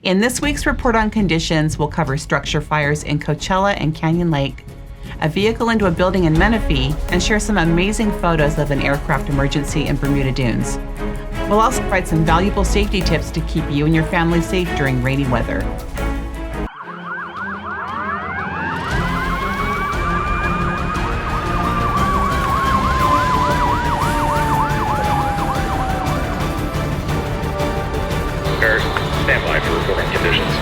In this week's Report on Conditions, we'll cover structure fires in Coachella and Canyon Lake, a vehicle into a building in Menifee, and share some amazing photos of an aircraft emergency in Bermuda Dunes. We'll also provide some valuable safety tips to keep you and your family safe during rainy weather. Stand by for reporting conditions.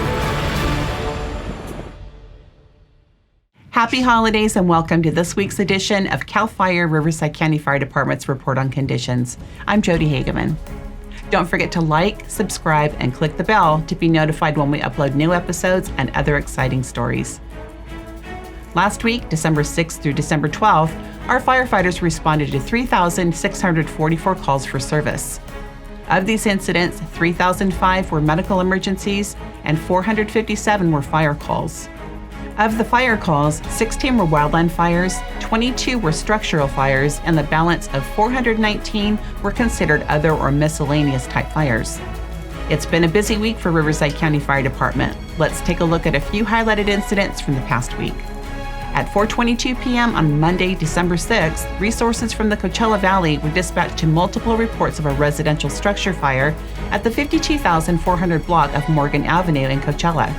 Happy holidays and welcome to this week's edition of CAL FIRE Riverside County Fire Department's Report on Conditions. I'm Jody Hageman. Don't forget to like, subscribe, and click the bell to be notified when we upload new episodes and other exciting stories. Last week, December 6th through December 12th, our firefighters responded to 3,644 calls for service. Of these incidents, 3,005 were medical emergencies and 457 were fire calls. Of the fire calls, 16 were wildland fires, 22 were structural fires, and the balance of 419 were considered other or miscellaneous type fires. It's been a busy week for Riverside County Fire Department. Let's take a look at a few highlighted incidents from the past week. At 4:22 p.m. on Monday, December 6th, resources from the Coachella Valley were dispatched to multiple reports of a residential structure fire at the 52,400 block of Morgan Avenue in Coachella.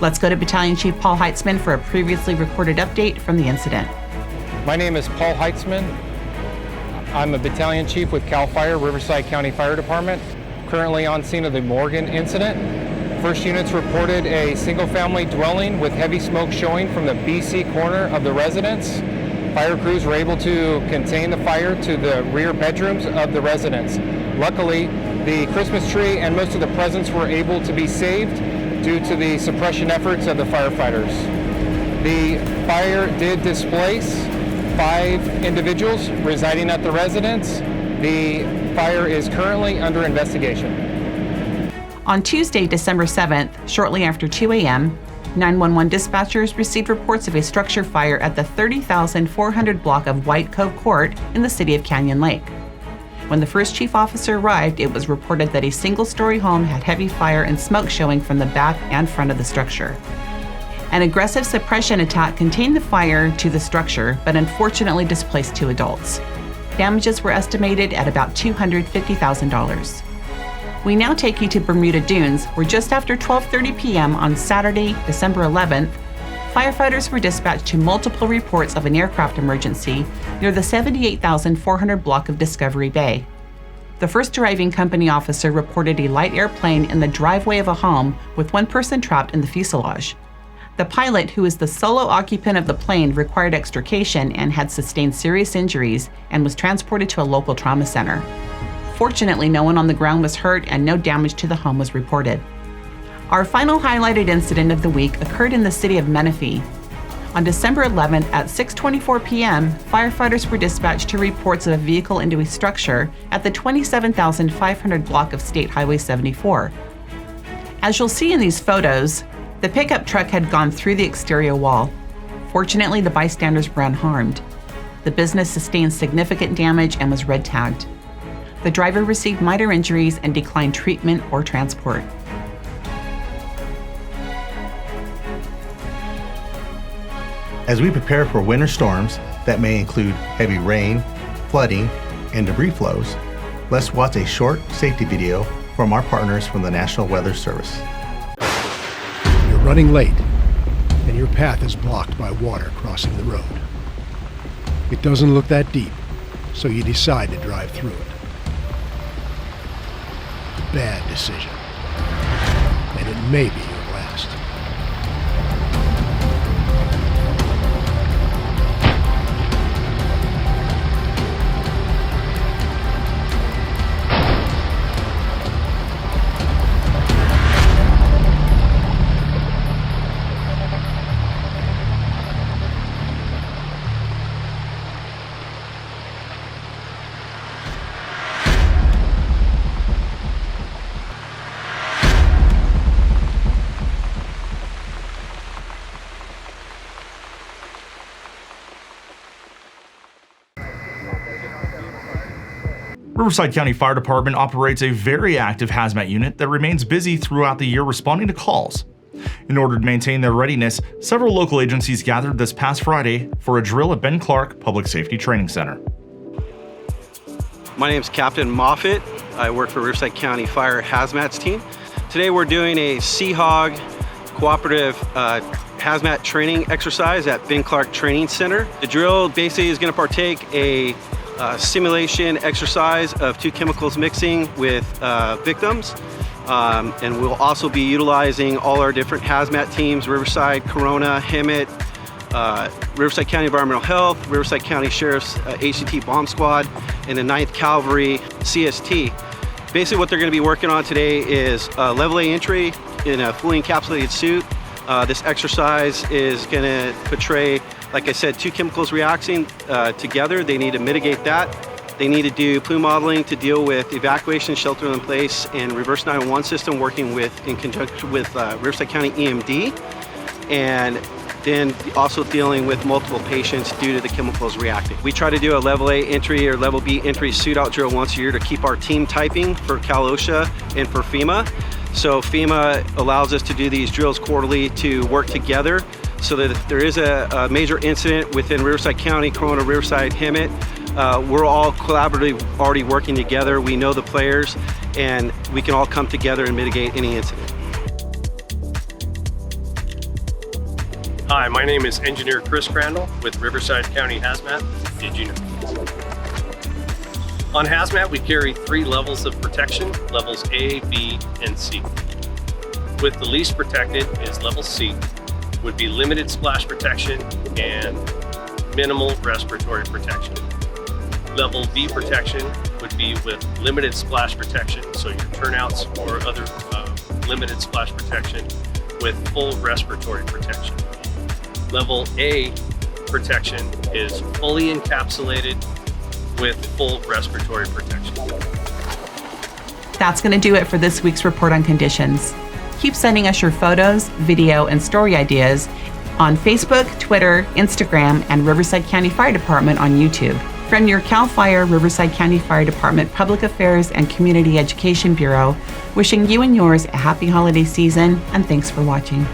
Let's go to Battalion Chief Paul Heitzman for a previously recorded update from the incident. My name is Paul Heitzman. I'm a Battalion Chief with CAL FIRE Riverside County Fire Department, currently on scene of the Morgan incident. First units reported a single-family dwelling with heavy smoke showing from the BC corner of the residence. Fire crews were able to contain the fire to the rear bedrooms of the residence. Luckily, the Christmas tree and most of the presents were able to be saved due to the suppression efforts of the firefighters. The fire did displace 5 individuals residing at the residence. The fire is currently under investigation. On Tuesday, December 7th, shortly after 2 a.m., 911 dispatchers received reports of a structure fire at the 30,400 block of White Cove Court in the city of Canyon Lake. When the first chief officer arrived, it was reported that a single-story home had heavy fire and smoke showing from the back and front of the structure. An aggressive suppression attack contained the fire to the structure, but unfortunately displaced 2 adults. Damages were estimated at about $250,000. We now take you to Bermuda Dunes, where just after 12:30 p.m. on Saturday, December 11th, firefighters were dispatched to multiple reports of an aircraft emergency near the 78,400 block of Discovery Bay. The first arriving company officer reported a light airplane in the driveway of a home with 1 person trapped in the fuselage. The pilot, who is the solo occupant of the plane, required extrication and had sustained serious injuries and was transported to a local trauma center. Fortunately, no one on the ground was hurt and no damage to the home was reported. Our final highlighted incident of the week occurred in the city of Menifee. On December 11th at 6:24 p.m., firefighters were dispatched to reports of a vehicle into a structure at the 27,500 block of State Highway 74. As you'll see in these photos, the pickup truck had gone through the exterior wall. Fortunately, the bystanders were unharmed. The business sustained significant damage and was red tagged. The driver received minor injuries and declined treatment or transport. As we prepare for winter storms that may include heavy rain, flooding, and debris flows, let's watch a short safety video from our partners from the National Weather Service. You're running late, and your path is blocked by water crossing the road. It doesn't look that deep, so you decide to drive through it. Bad decision, and it may be your last. Riverside County Fire Department operates a very active hazmat unit that remains busy throughout the year responding to calls. In order to maintain their readiness, several local agencies gathered this past Friday for a drill at Ben Clark Public Safety Training Center. My name is Captain Moffitt. I work for Riverside County Fire Hazmat's team. Today we're doing a Seahog cooperative hazmat training exercise at Ben Clark Training Center. The drill basically is going to partake a simulation exercise of two chemicals mixing with victims. And we'll also be utilizing all our different hazmat teams: Riverside, Corona, Hemet, Riverside County Environmental Health, Riverside County Sheriff's ACT Bomb Squad, and the 9th Cavalry CST. Basically what they're going to be working on today is level A entry in a fully encapsulated suit. This exercise is going to portray, like I said, two chemicals reacting together. They need to mitigate that. They need to do plume modeling to deal with evacuation, shelter in place, and reverse 911 system working in conjunction with Riverside County EMD. And then also dealing with multiple patients due to the chemicals reacting. We try to do a level A entry or level B entry suit out drill once a year to keep our team typing for Cal OSHA and for FEMA. So FEMA allows us to do these drills quarterly to work together so that if there is a major incident within Riverside County, Corona, Riverside, Hemet, we're all collaboratively already working together. We know the players and we can all come together and mitigate any incident. Hi, my name is Engineer Chris Crandall with Riverside County Hazmat. Did you know? On Hazmat, we carry 3 levels of protection, levels A, B, and C. With the least protected is level C, would be limited splash protection and minimal respiratory protection. Level B protection would be with limited splash protection, so your turnouts or other limited splash protection with full respiratory protection. Level A protection is fully encapsulated with full respiratory protection. That's going to do it for this week's Report on Conditions. Keep sending us your photos, video, and story ideas on Facebook, Twitter, Instagram, and Riverside County Fire Department on YouTube. From your CAL FIRE Riverside County Fire Department Public Affairs and Community Education Bureau, wishing you and yours a happy holiday season, and thanks for watching.